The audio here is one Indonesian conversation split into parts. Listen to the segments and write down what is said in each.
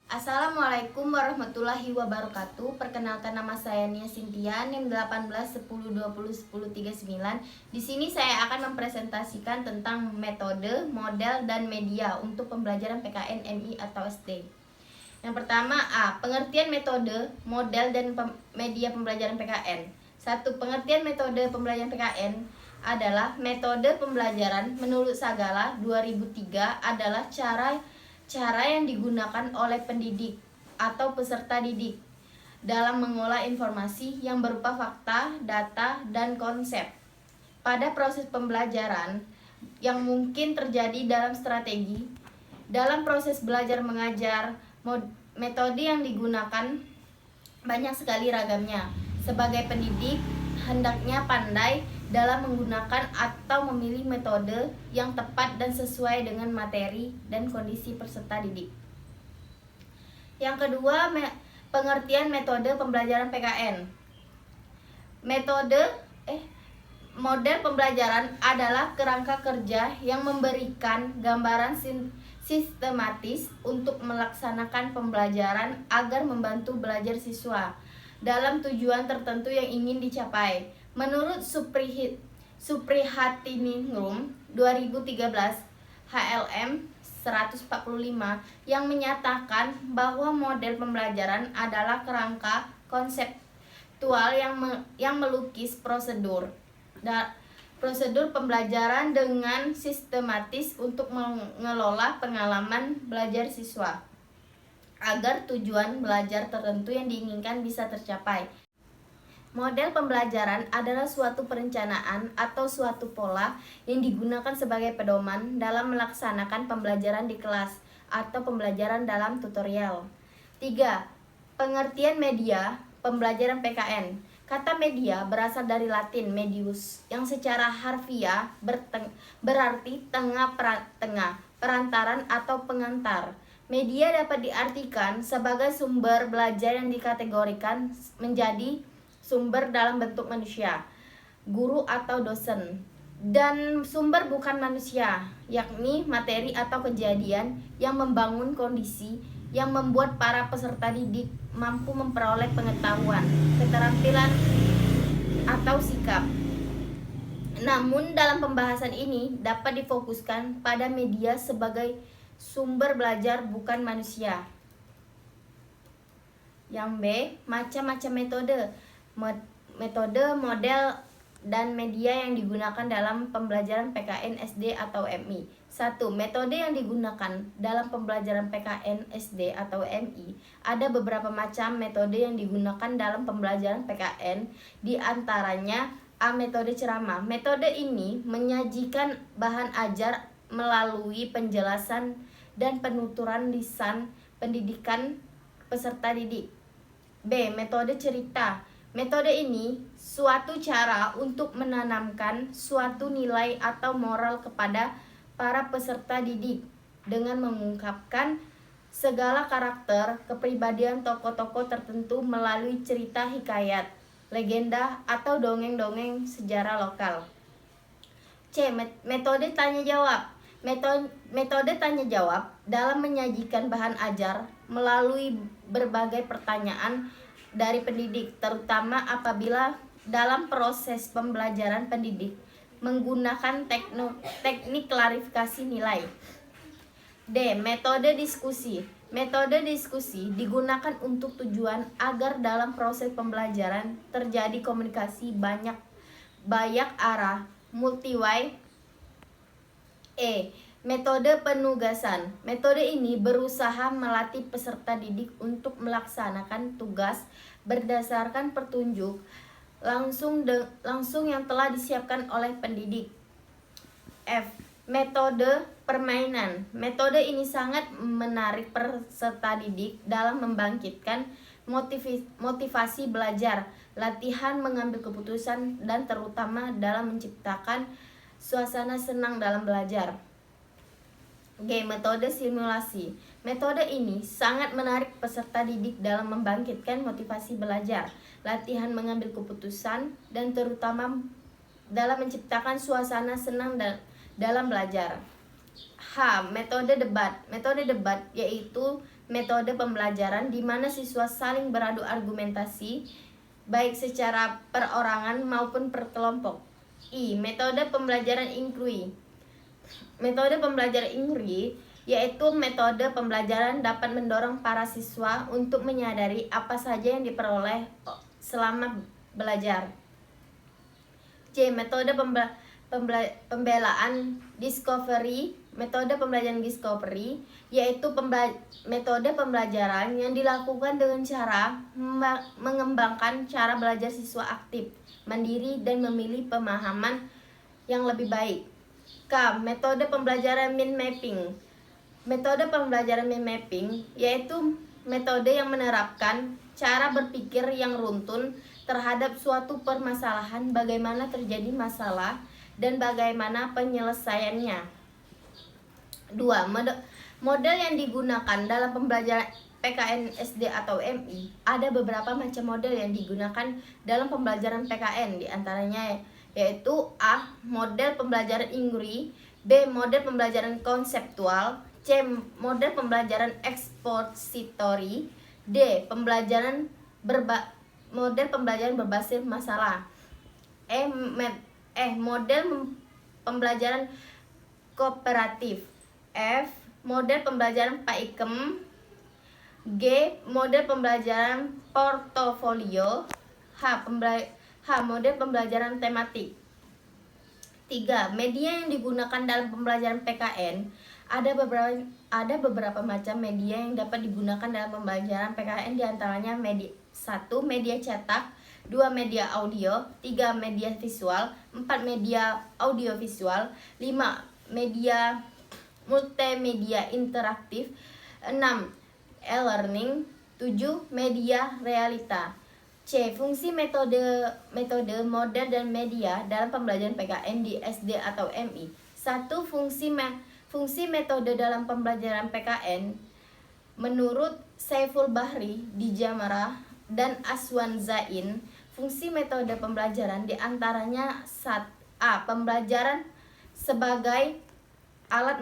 Assalamualaikum warahmatullahi wabarakatuh. Perkenalkan, nama saya Nia Sintia, NIM 18 10 20 10 39. Di sini saya akan mempresentasikan tentang metode, model, dan media untuk pembelajaran PKN MI atau SD. Yang pertama, A. Pengertian metode, model, dan media pembelajaran PKN. 1. Pengertian metode pembelajaran PKN adalah metode pembelajaran menurut Sagala 2003 adalah cara yang digunakan oleh pendidik atau peserta didik dalam mengolah informasi yang berupa fakta, data, dan konsep pada proses pembelajaran yang mungkin terjadi dalam strategi. Dalam proses belajar mengajar, metode yang digunakan banyak sekali ragamnya. Sebagai pendidik, hendaknya pandai dalam menggunakan atau memilih metode yang tepat dan sesuai dengan materi dan kondisi peserta didik. Yang kedua, pengertian metode pembelajaran PKN. Model pembelajaran adalah kerangka kerja yang memberikan gambaran sistematis untuk melaksanakan pembelajaran agar membantu belajar siswa dalam tujuan tertentu yang ingin dicapai. Menurut Suprihatiningrum 2013 HLM 145 yang menyatakan bahwa model pembelajaran adalah kerangka konseptual yang melukis prosedur pembelajaran dengan sistematis untuk mengelola pengalaman belajar siswa agar tujuan belajar tertentu yang diinginkan bisa tercapai. Model pembelajaran adalah suatu perencanaan atau suatu pola yang digunakan sebagai pedoman dalam melaksanakan pembelajaran di kelas atau pembelajaran dalam tutorial. 3. Pengertian media pembelajaran PKN. Kata media berasal dari Latin medius yang secara harfiah berarti tengah, perantaran atau pengantar. Media dapat diartikan sebagai sumber belajar yang dikategorikan menjadi sumber dalam bentuk manusia, guru atau dosen, dan sumber bukan manusia, yakni materi atau kejadian yang membangun kondisi yang membuat para peserta didik mampu memperoleh pengetahuan, keterampilan, atau sikap. Namun dalam pembahasan ini dapat difokuskan pada media sebagai sumber belajar bukan manusia. Yang B, macam-macam metode, model, dan media yang digunakan dalam pembelajaran PKN SD atau MI. 1. Metode yang digunakan dalam pembelajaran PKN SD atau MI. Ada beberapa macam metode yang digunakan dalam pembelajaran PKN, di antaranya A. Metode ceramah. Metode ini menyajikan bahan ajar melalui penjelasan dan penuturan lisan pendidikan peserta didik. B. Metode cerita. Metode ini suatu cara untuk menanamkan suatu nilai atau moral kepada para peserta didik dengan mengungkapkan segala karakter kepribadian tokoh-tokoh tertentu melalui cerita hikayat, legenda, atau dongeng-dongeng sejarah lokal. C. Metode tanya jawab. Metode tanya jawab dalam menyajikan bahan ajar melalui berbagai pertanyaan dari pendidik, terutama apabila dalam proses pembelajaran pendidik menggunakan teknik klarifikasi nilai. D. Metode diskusi. Metode diskusi digunakan untuk tujuan agar dalam proses pembelajaran terjadi komunikasi banyak arah, multi-way. E. Metode penugasan. Metode ini berusaha melatih peserta didik untuk melaksanakan tugas berdasarkan petunjuk langsung yang telah disiapkan oleh pendidik. F. Metode permainan. Metode ini sangat menarik peserta didik dalam membangkitkan motivasi belajar, latihan mengambil keputusan, dan terutama dalam menciptakan suasana senang dalam belajar. G. Metode simulasi. Metode ini sangat menarik peserta didik dalam membangkitkan motivasi belajar, latihan mengambil keputusan, dan terutama dalam menciptakan suasana senang dalam belajar. H. Metode debat. Metode debat yaitu metode pembelajaran di mana siswa saling beradu argumentasi baik secara perorangan maupun per kelompok. I. Metode pembelajaran inquiry. Metode pembelajaran inquiry yaitu metode pembelajaran dapat mendorong para siswa untuk menyadari apa saja yang diperoleh selama belajar. C. Metode pembelaan discovery. Metode pembelajaran discovery yaitu metode pembelajaran yang dilakukan dengan cara mengembangkan cara belajar siswa aktif, mandiri, dan memilih pemahaman yang lebih baik. K. Metode pembelajaran mind mapping. Metode pembelajaran mind mapping yaitu metode yang menerapkan cara berpikir yang runtun terhadap suatu permasalahan, bagaimana terjadi masalah dan bagaimana penyelesaiannya. 2. Model yang digunakan dalam pembelajaran PKN SD atau MI. Ada beberapa macam model yang digunakan dalam pembelajaran PKN, diantaranya yaitu A. Model pembelajaran inquiry, B. Model pembelajaran konseptual, C. Model pembelajaran expository, D. Model pembelajaran berbasis masalah, model pembelajaran kooperatif, F. Model pembelajaran Paikem, G. Model pembelajaran portofolio, H. Model pembelajaran tematik. 3. Media yang digunakan dalam pembelajaran PKN. Ada beberapa macam media yang dapat digunakan dalam pembelajaran PKN, diantaranya 1. Media cetak, 2. Media audio, 3. Media visual, 4. Media audiovisual, 5. Media multimedia interaktif, 6. E-learning, 7. Media realita. C. Fungsi metode, model, dan media dalam pembelajaran PKN di SD atau MI. 1. Fungsi metode dalam pembelajaran PKN menurut Saiful Bahri, Dijamara, dan Aswan Zain. Fungsi metode pembelajaran diantaranya A. Pembelajaran sebagai alat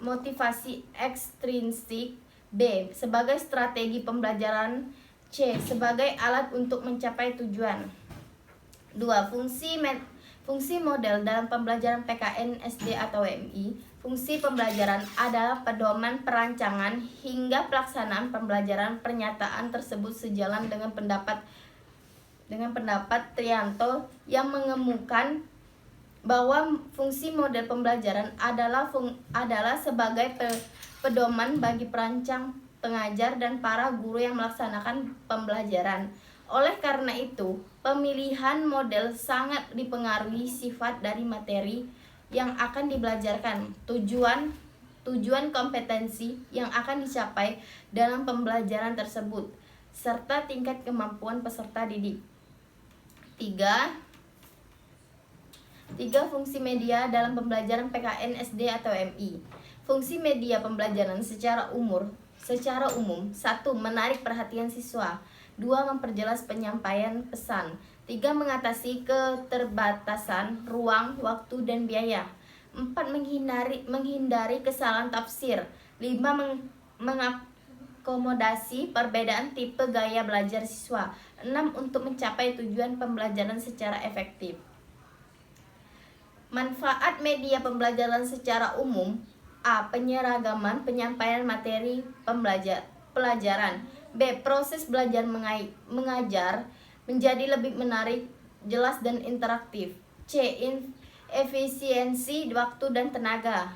motivasi ekstrinsik, B. Sebagai strategi pembelajaran, C. Sebagai alat untuk mencapai tujuan. 2. Fungsi model dalam pembelajaran PKN SD atau MI. Fungsi pembelajaran adalah pedoman perancangan hingga pelaksanaan pembelajaran. Pernyataan tersebut sejalan dengan pendapat Trianto yang mengemukakan bahwa fungsi model pembelajaran adalah sebagai pedoman bagi perancang, pengajar, dan para guru yang melaksanakan pembelajaran. Oleh karena itu, pemilihan model sangat dipengaruhi sifat dari materi yang akan dibelajarkan, tujuan kompetensi yang akan dicapai dalam pembelajaran tersebut, serta tingkat kemampuan peserta didik. 3. Fungsi media dalam pembelajaran PKN SD atau MI. Fungsi media pembelajaran secara umum 1. Menarik perhatian siswa, 2. Memperjelas penyampaian pesan, 3. Mengatasi keterbatasan ruang, waktu, dan biaya, 4. Menghindari kesalahan tafsir, 5. Mengakomodasi perbedaan tipe gaya belajar siswa, 6. Untuk mencapai tujuan pembelajaran secara efektif. Manfaat media pembelajaran secara umum. A. Penyeragaman penyampaian materi pelajaran, B. Proses belajar mengajar menjadi lebih menarik, jelas, dan interaktif, C. Efisiensi waktu dan tenaga,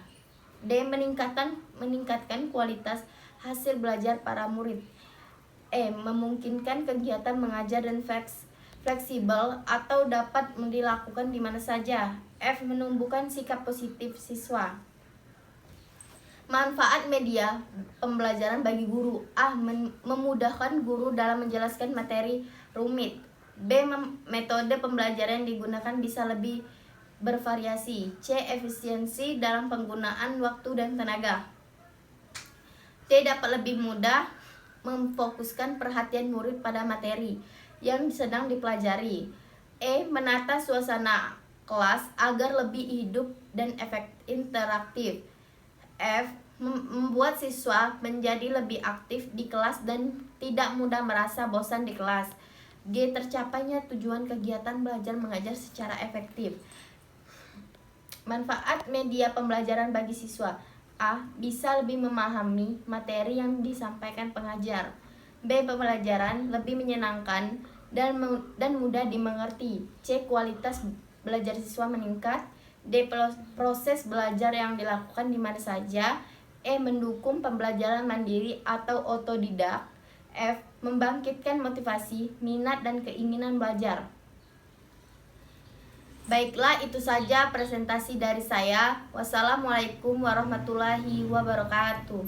D. Meningkatkan kualitas hasil belajar para murid, E. Memungkinkan kegiatan mengajar dan fleksibel atau dapat dilakukan di mana saja, F. Menumbuhkan sikap positif siswa. Manfaat media pembelajaran bagi guru. A. Memudahkan guru dalam menjelaskan materi rumit, B. Metode pembelajaran yang digunakan bisa lebih bervariasi, C. Efisiensi dalam penggunaan waktu dan tenaga, D. Dapat lebih mudah memfokuskan perhatian murid pada materi yang sedang dipelajari, E. Menata suasana kelas agar lebih hidup dan interaktif, F. membuat siswa menjadi lebih aktif di kelas dan tidak mudah merasa bosan di kelas. G. Tercapainya tujuan kegiatan belajar mengajar secara efektif. Manfaat media pembelajaran bagi siswa. A. Bisa lebih memahami materi yang disampaikan pengajar. B. Pembelajaran lebih menyenangkan dan mudah dimengerti. C. Kualitas belajar siswa meningkat. D. Proses belajar yang dilakukan di mana saja. E. Mendukung pembelajaran mandiri atau otodidak. F. Membangkitkan motivasi, minat, dan keinginan belajar. Baiklah, itu saja presentasi dari saya. Wassalamualaikum warahmatullahi wabarakatuh.